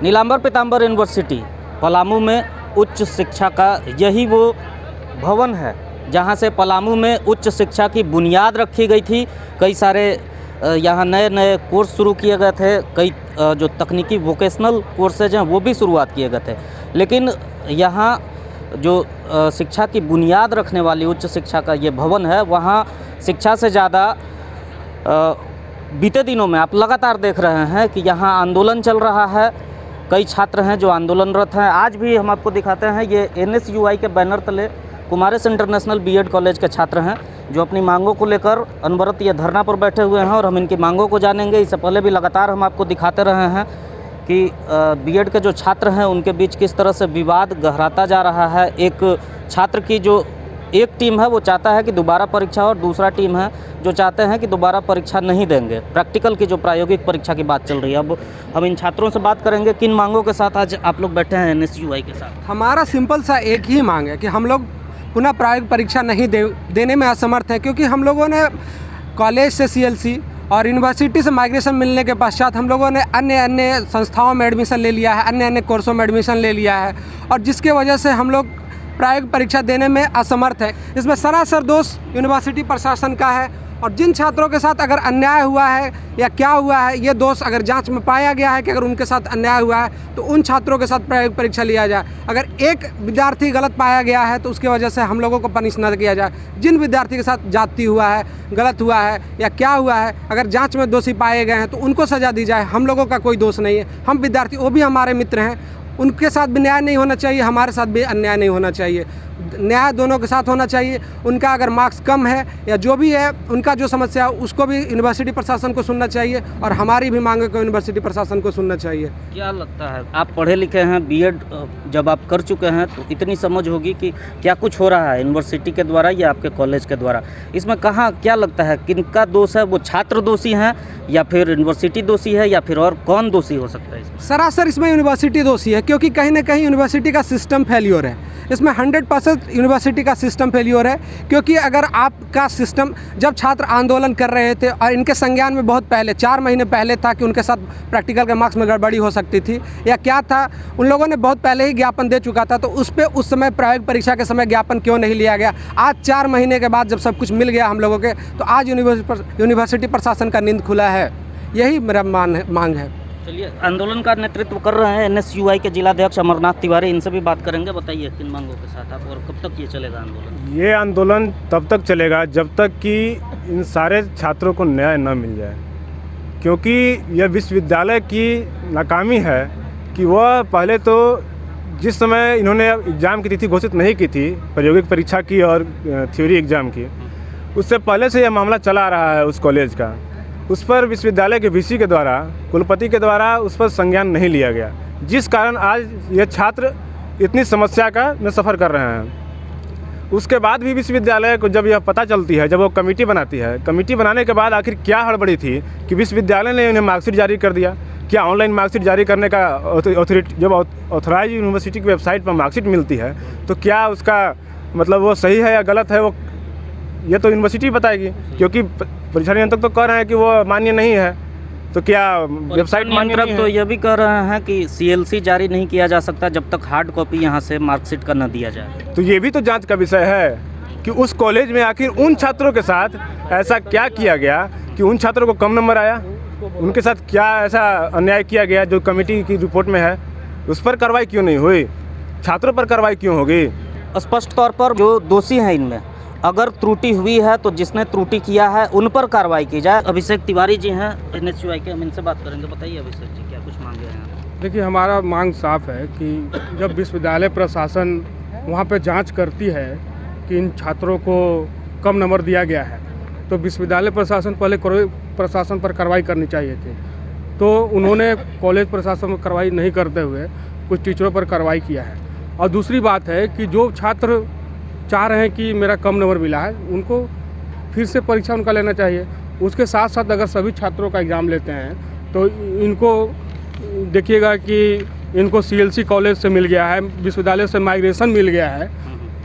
नीलांबर पीताम्बर university Palamu में उच्च शिक्षा का यही वो भवन है जहाँ से पलामू में उच्च शिक्षा की बुनियाद रखी गई थी। कई सारे यहाँ नए नए कोर्स शुरू किए गए थे, कई जो तकनीकी वोकेशनल कोर्सेज हैं वो भी शुरुआत किए गए थे। लेकिन यहाँ जो शिक्षा की बुनियाद रखने वाली उच्च शिक्षा का ये भवन है, वहाँ शिक्षा से ज़्यादा बीते दिनों में आप लगातार देख रहे हैं कि यहाँ आंदोलन चल रहा है। कई छात्र हैं जो आंदोलनरत हैं। आज भी हम आपको दिखाते हैं, ये NSUI के बैनर तले कुमारेस इंटरनेशनल BEd कॉलेज के छात्र हैं जो अपनी मांगों को लेकर अनवरत ये धरना पर बैठे हुए हैं और हम इनकी मांगों को जानेंगे। इससे पहले भी लगातार हम आपको दिखाते रहे हैं कि BEd के जो छात्र हैं उनके बीच किस तरह से विवाद गहराता जा रहा है। एक छात्र की जो एक टीम है वो चाहता है कि दोबारा परीक्षा, और दूसरा टीम है जो चाहते हैं कि दोबारा परीक्षा नहीं देंगे। प्रैक्टिकल की जो प्रायोगिक परीक्षा की बात चल रही है, अब हम इन छात्रों से बात करेंगे किन मांगों के साथ आज आप लोग बैठे हैं NSUI के साथ। हमारा सिंपल सा एक ही मांग है कि हम लोग पुनः प्रायोगिक परीक्षा नहीं देने में असमर्थ हैं, क्योंकि हम लोगों ने कॉलेज से CLC और यूनिवर्सिटी से माइग्रेशन मिलने के पश्चात हम लोगों ने अन्य संस्थाओं में एडमिशन ले लिया है, अन्य कोर्सों में एडमिशन ले लिया है, और जिसके वजह से हम लोग प्रायोगिक परीक्षा देने में असमर्थ है। इसमें सरासर दोष यूनिवर्सिटी प्रशासन का है, और जिन छात्रों के साथ अगर अन्याय हुआ है या क्या हुआ है, ये दोष अगर जांच में पाया गया है कि अगर उनके साथ अन्याय हुआ है तो उन छात्रों के साथ प्रायोगिक परीक्षा लिया जाए। अगर एक विद्यार्थी गलत पाया गया है तो उसकी वजह से हम लोगों को पनिश न किया जाए। जिन विद्यार्थी के साथ जाति हुआ है, गलत हुआ है या क्या हुआ है, अगर जाँच में दोषी पाए गए हैं तो उनको सज़ा दी जाए। हम लोगों का कोई दोष नहीं है। हम विद्यार्थी, वो भी हमारे मित्र हैं, उनके साथ भी न्याय नहीं होना चाहिए, हमारे साथ भी अन्याय नहीं होना चाहिए। न्याय दोनों के साथ होना चाहिए। उनका अगर मार्क्स कम है या जो भी है, उनका जो समस्या है उसको भी यूनिवर्सिटी प्रशासन को सुनना चाहिए, और हमारी भी मांगों को यूनिवर्सिटी प्रशासन को सुनना चाहिए। क्या लगता है, आप पढ़े लिखे हैं, BEd जब आप कर चुके हैं तो इतनी समझ होगी कि क्या कुछ हो रहा है यूनिवर्सिटी के द्वारा या आपके कॉलेज के द्वारा, इसमें कहाँ क्या लगता है किनका दोष है? वो छात्र दोषी हैं या फिर यूनिवर्सिटी दोषी है, या फिर और कौन दोषी हो सकता है इसमें? सरासर इसमें यूनिवर्सिटी दोषी है, क्योंकि कहीं ना कहीं यूनिवर्सिटी का सिस्टम फेल्योर है। इसमें 100% यूनिवर्सिटी का सिस्टम फेल्योर है, क्योंकि अगर आपका सिस्टम, जब छात्र आंदोलन कर रहे थे और इनके संज्ञान में बहुत पहले 4 महीने पहले था कि उनके साथ प्रैक्टिकल के मार्क्स में गड़बड़ी हो सकती थी या क्या था, उन लोगों ने बहुत पहले ही ज्ञापन दे चुका था, तो उस पर उस समय प्रायोगिक परीक्षा के समय ज्ञापन क्यों नहीं लिया गया? आज 4 महीने के बाद जब सब कुछ मिल गया हम लोगों के, तो आज यूनिवर्सिटी प्रशासन का नींद खुला है। यही मेरा मांग है। चलिए, आंदोलन का नेतृत्व कर रहे हैं NSUI के जिलाध्यक्ष अमरनाथ तिवारी, इनसे भी बात करेंगे। बताइए किन मांगों के साथ आप, और कब तक ये चलेगा आंदोलन? ये आंदोलन तब तक चलेगा जब तक कि इन सारे छात्रों को न्याय न मिल जाए, क्योंकि यह विश्वविद्यालय की नाकामी है कि वह पहले तो जिस समय इन्होंने एग्ज़ाम की तिथि घोषित नहीं की थी, प्रायोगिक परीक्षा की और थ्योरी एग्ज़ाम की, उससे पहले से यह मामला चला रहा है उस कॉलेज का। उस पर विश्वविद्यालय के VC के द्वारा, कुलपति के द्वारा उस पर संज्ञान नहीं लिया गया, जिस कारण आज ये छात्र इतनी समस्या का में सफ़र कर रहे हैं। उसके बाद भी विश्वविद्यालय को जब यह पता चलती है, जब वो कमेटी बनाती है, कमेटी बनाने के बाद आखिर क्या हड़बड़ी थी कि विश्वविद्यालय ने उन्हें मार्कशीट जारी कर दिया। क्या ऑनलाइन मार्कशीट जारी करने का ऑथोरिटी, जब ऑथराइज यूनिवर्सिटी की वेबसाइट पर मार्कशीट मिलती है तो क्या उसका मतलब वो सही है या गलत है, वो ये तो यूनिवर्सिटी बताएगी, क्योंकि परीक्षा नियंत्रक तो कह रहे हैं कि वो मान्य नहीं है। तो क्या वेबसाइट नियंत्रक तो यह भी कह रहे हैं कि CLC जारी नहीं किया जा सकता जब तक हार्ड कॉपी यहाँ से मार्कशीट का न दिया जाए। तो ये भी तो जांच का विषय है कि उस कॉलेज में आखिर उन छात्रों के साथ ऐसा क्या किया गया कि उन छात्रों को कम नंबर आया, उनके साथ क्या ऐसा अन्याय किया गया जो कमेटी की रिपोर्ट में है, उस पर कार्रवाई क्यों नहीं हुई, छात्रों पर कार्रवाई क्यों होगी? स्पष्ट तौर पर जो दोषी हैं इनमें अगर त्रुटि हुई है तो जिसने त्रुटि किया है उन पर कार्रवाई की जाए। अभिषेक तिवारी जी हैं NSUI के, हम इनसे बात करेंगे। बताइए अभिषेक जी, क्या कुछ मांगे हैं? देखिए, हमारा मांग साफ है कि जब विश्वविद्यालय प्रशासन वहाँ पे जांच करती है कि इन छात्रों को कम नंबर दिया गया है, तो विश्वविद्यालय प्रशासन पहले प्रशासन पर कार्रवाई करनी चाहिए थी। तो उन्होंने कॉलेज प्रशासन पर कार्रवाई नहीं करते हुए कुछ टीचरों पर कार्रवाई किया है। और दूसरी बात है कि जो छात्र चाह रहे हैं कि मेरा कम नंबर मिला है, उनको फिर से परीक्षा उनका लेना चाहिए। उसके साथ साथ अगर सभी छात्रों का एग्ज़ाम लेते हैं तो इनको देखिएगा कि इनको CLC कॉलेज से मिल गया है, विश्वविद्यालय से माइग्रेशन मिल गया है,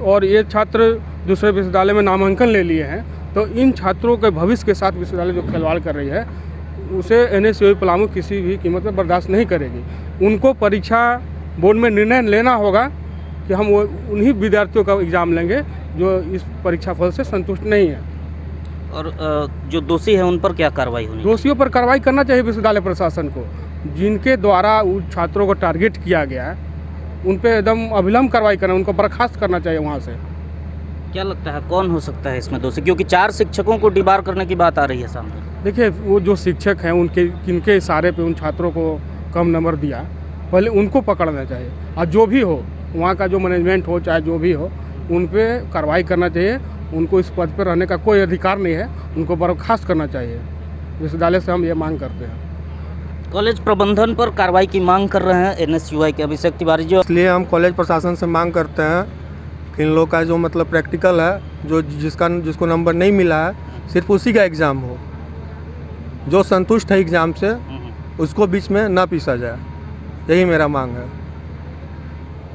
और ये छात्र दूसरे विश्वविद्यालय में नामांकन ले लिए हैं। तो इन छात्रों के भविष्य के साथ विश्वविद्यालय जो खिलवाड़ कर रही है, उसे NSUI पलामू किसी भी कीमत पर बर्दाश्त नहीं करेगी। उनको परीक्षा बोर्ड में निर्णय लेना होगा कि हम वो उन्हीं विद्यार्थियों का एग्ज़ाम लेंगे जो इस परीक्षा फल से संतुष्ट नहीं है। और जो दोषी है उन पर क्या कार्रवाई होनी चाहिए? दोषियों पर कार्रवाई करना चाहिए विश्वविद्यालय प्रशासन को। जिनके द्वारा उन छात्रों को टारगेट किया गया है उन पे एकदम अविलंब कार्रवाई करना, उनको बर्खास्त करना चाहिए वहाँ से। क्या लगता है कौन हो सकता है इसमें दोषी, क्योंकि 4 शिक्षकों को डिबार करने की बात आ रही है सामने? देखिए, वो जो शिक्षक हैं उनके किनके इशारे पे उन छात्रों को कम नंबर दिया, पहले उनको पकड़ना चाहिए और जो भी हो वहाँ का जो मैनेजमेंट हो चाहे जो भी हो उन पे कार्रवाई करना चाहिए। उनको इस पद पर रहने का कोई अधिकार नहीं है, उनको बर्खास्त करना चाहिए। विश्वविद्यालय से हम ये मांग करते हैं। कॉलेज प्रबंधन पर कार्रवाई की मांग कर रहे हैं NSUI के अभिषेक तिवारी जी। इसलिए हम कॉलेज प्रशासन से मांग करते हैं कि इन लोग का जो मतलब प्रैक्टिकल है, जो जिसको नंबर नहीं मिला है, सिर्फ उसी का एग्ज़ाम हो। जो संतुष्ट है एग्ज़ाम से उसको बीच में ना पीसा जाए, यही मेरा मांग है।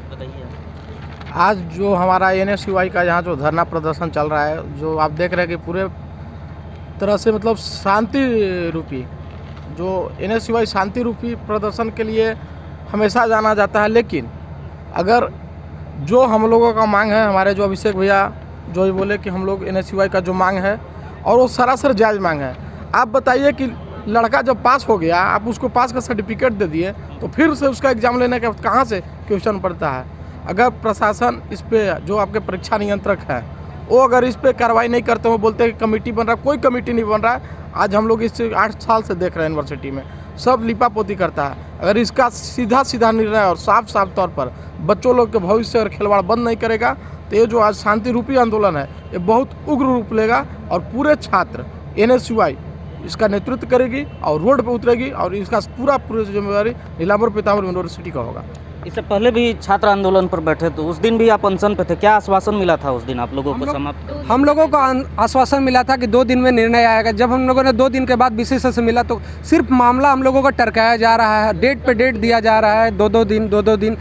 बताइए। आज जो हमारा NSUI का यहाँ जो धरना प्रदर्शन चल रहा है, जो आप देख रहे हैं कि पूरे तरह से मतलब शांति रूपी, जो NSUI शांति रूपी प्रदर्शन के लिए हमेशा जाना जाता है। लेकिन अगर जो हम लोगों का मांग है, हमारे जो अभिषेक भैया जो ही बोले कि हम लोग NSUI का जो मांग है और वो सरासर जायज़ मांग है। आप बताइए कि लड़का जब पास हो गया, आप उसको पास का सर्टिफिकेट दे दिए, तो फिर से उसका एग्ज़ाम लेने के कहाँ से क्वेश्चन पड़ता है? अगर प्रशासन इस पे जो आपके परीक्षा नियंत्रक है वो अगर इस पे कार्रवाई नहीं करते, वो बोलते हैं कि कमेटी बन रहा है, कोई कमेटी नहीं बन रहा है। आज हम लोग इस 8 साल से देख रहे हैं यूनिवर्सिटी में सब लिपापोती करता है। अगर इसका सीधा निर्णय और साफ तौर पर बच्चों लोग के भविष्य और खिलवाड़ बंद नहीं करेगा तो ये जो आज शांति रूपी आंदोलन है ये बहुत उग्र रूप लेगा और पूरे छात्र NSUI इसका नेतृत्व करेगी और रोड पर उतरेगी और इसका पूरी जिम्मेदारी नीलांबर पीताम्बर यूनिवर्सिटी का होगा। इससे पहले भी छात्र आंदोलन पर बैठे तो उस दिन भी आप अनशन पे थे, क्या आश्वासन मिला था उस दिन आप लोगों को? समाप्त हम लोगों को आश्वासन मिला था कि 2 दिन में निर्णय आएगा। जब हम लोगों ने 2 दिन के बाद BCS से मिला तो सिर्फ मामला हम लोगों को टरकाया जा रहा है, डेट पे डेट दिया जा रहा है, 2-2 दिन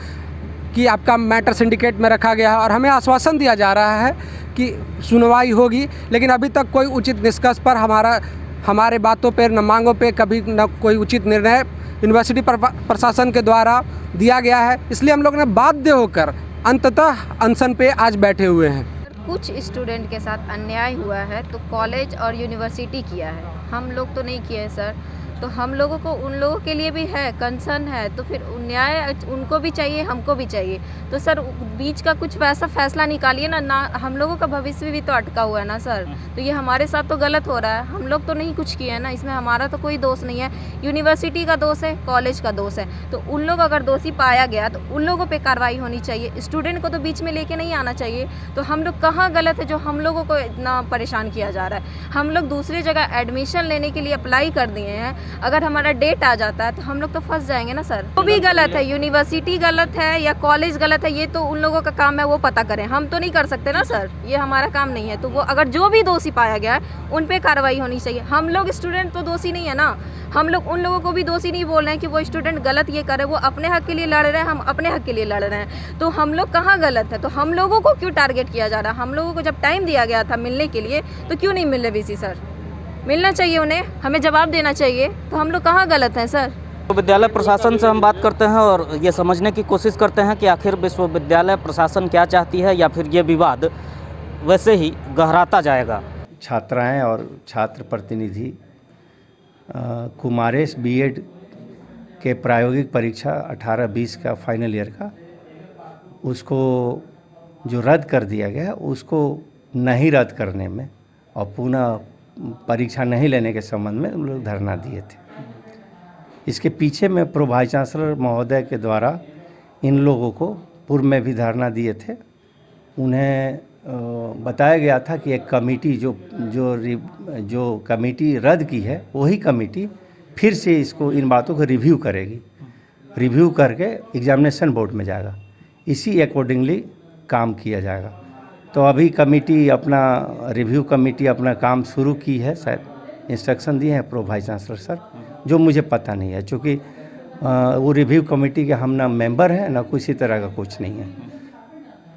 कि आपका मैटर सिंडिकेट में रखा गया है और हमें आश्वासन दिया जा रहा है कि सुनवाई होगी। लेकिन अभी तक कोई उचित निष्कर्ष पर हमारे बातों पर न मांगों पर कभी न कोई उचित निर्णय यूनिवर्सिटी प्रशासन के द्वारा दिया गया है। इसलिए हम लोग ने बाध्य होकर अंततः अनशन पे आज बैठे हुए हैं। कुछ स्टूडेंट के साथ अन्याय हुआ है तो कॉलेज और यूनिवर्सिटी किया है, हम लोग तो नहीं किए हैं सर। तो हम लोगों को उन लोगों के लिए भी है कंसर्न है, तो फिर न्याय उनको भी चाहिए हमको भी चाहिए। तो सर बीच का कुछ वैसा फैसला निकालिए ना, हम लोगों का भविष्य भी तो अटका हुआ है ना सर। तो ये हमारे साथ तो गलत हो रहा है, हम लोग तो नहीं कुछ किए हैं ना, इसमें हमारा तो कोई दोष नहीं है। यूनिवर्सिटी का दोष है, कॉलेज का दोष है। तो उन लोग अगर दोषी पाया गया तो उन लोगों पर कार्रवाई होनी चाहिए, स्टूडेंट को तो बीच में लेके नहीं आना चाहिए। तो हम लोग कहाँ गलत है जो हम लोगों को इतना परेशान किया जा रहा है? हम लोग दूसरी जगह एडमिशन लेने के लिए अप्लाई कर दिए हैं, अगर हमारा डेट आ जाता है तो हम लोग तो फंस जाएंगे ना सर। वो भी गलत है, यूनिवर्सिटी गलत है या कॉलेज गलत है, ये तो उन लोगों का काम है, वो पता करें, हम तो नहीं कर सकते ना सर, ये हमारा काम नहीं है। तो वो अगर जो भी दोषी पाया गया है उन पे कार्रवाई होनी चाहिए। हम लोग स्टूडेंट तो दोषी नहीं है ना, हम लोग उन लोगों को भी दोषी नहीं बोल रहे हैं कि वो स्टूडेंट गलत ये करे, वो अपने हक के लिए लड़ रहे हैं, हम अपने हक के लिए लड़ रहे हैं। तो हम लोग कहाँ गलत है? तो हम लोगों को क्यों टारगेट किया जा रहा है? हम लोगों को जब टाइम दिया गया था मिलने के लिए तो क्यों नहीं मिल रहे VC सर? मिलना चाहिए उन्हें, हमें जवाब देना चाहिए। तो हम लोग कहाँ गलत हैं सर? विश्वविद्यालय प्रशासन से हम बात करते हैं और ये समझने की कोशिश करते हैं कि आखिर विश्वविद्यालय प्रशासन क्या चाहती है या फिर ये विवाद वैसे ही गहराता जाएगा। छात्राएं और छात्र प्रतिनिधि कुमारेश B.Ed के प्रायोगिक परीक्षा 18-20 का फाइनल ईयर का उसको जो रद्द कर दिया गया उसको नहीं रद्द करने में और पुनः परीक्षा नहीं लेने के संबंध में हम लोग धरना दिए थे। इसके पीछे में प्रो वाइस चांसलर महोदय के द्वारा इन लोगों को पूर्व में भी धरना दिए थे। उन्हें बताया गया था कि एक कमेटी जो कमेटी रद्द की है वही कमेटी फिर से इसको इन बातों को रिव्यू करेगी, रिव्यू करके एग्जामिनेशन बोर्ड में जाएगा, इसी अकॉर्डिंगली काम किया जाएगा। तो अभी कमेटी अपना रिव्यू कमेटी अपना काम शुरू की है, शायद इंस्ट्रक्शन दिए हैं प्रो वाइस चांसलर सर, जो मुझे पता नहीं है क्योंकि वो रिव्यू कमेटी के हम ना मेंबर हैं ना किसी तरह का कुछ नहीं है।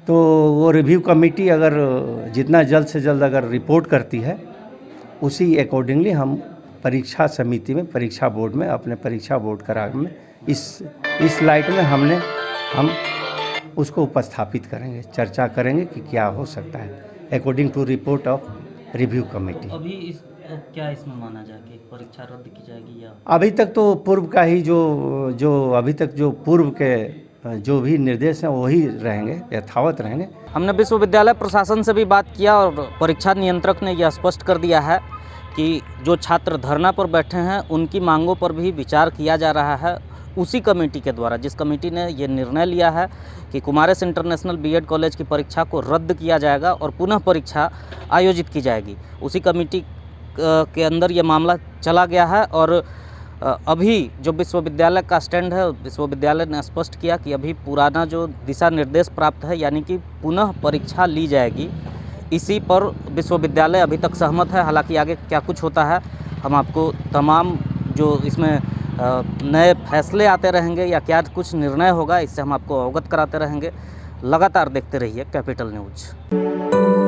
तो वो रिव्यू कमेटी अगर जितना जल्द से जल्द अगर रिपोर्ट करती है उसी अकॉर्डिंगली हम परीक्षा समिति में, परीक्षा बोर्ड में, अपने परीक्षा बोर्ड करार में इस लाइट में हम उसको उपस्थापित करेंगे, चर्चा करेंगे कि क्या हो सकता है according to report of review committee. अभी क्या इसमें माना जाए कि परीक्षा रद्द की जाएगी या अभी तक तो पूर्व का ही जो अभी तक जो पूर्व के जो भी निर्देश हैं वही रहेंगे, यथावत रहेंगे। हमने विश्वविद्यालय प्रशासन से भी बात किया और परीक्षा नियंत्रक ने यह स्पष्ट कर दिया है कि जो छात्र धरना पर बैठे हैं उनकी मांगों पर भी विचार किया जा रहा है उसी कमेटी के द्वारा, जिस कमेटी ने ये निर्णय लिया है कि कुमारेस इंटरनेशनल बीएड कॉलेज की परीक्षा को रद्द किया जाएगा और पुनः परीक्षा आयोजित की जाएगी। उसी कमेटी के अंदर ये मामला चला गया है और अभी जो विश्वविद्यालय का स्टैंड है, विश्वविद्यालय ने स्पष्ट किया कि अभी पुराना जो दिशा निर्देश प्राप्त है यानी कि पुनः परीक्षा ली जाएगी, इसी पर विश्वविद्यालय अभी तक सहमत है। हालांकि आगे क्या कुछ होता है हम आपको तमाम जो इसमें नए फैसले आते रहेंगे या क्या कुछ निर्णय होगा इससे हम आपको अवगत कराते रहेंगे। लगातार देखते रहिए कैपिटल न्यूज़।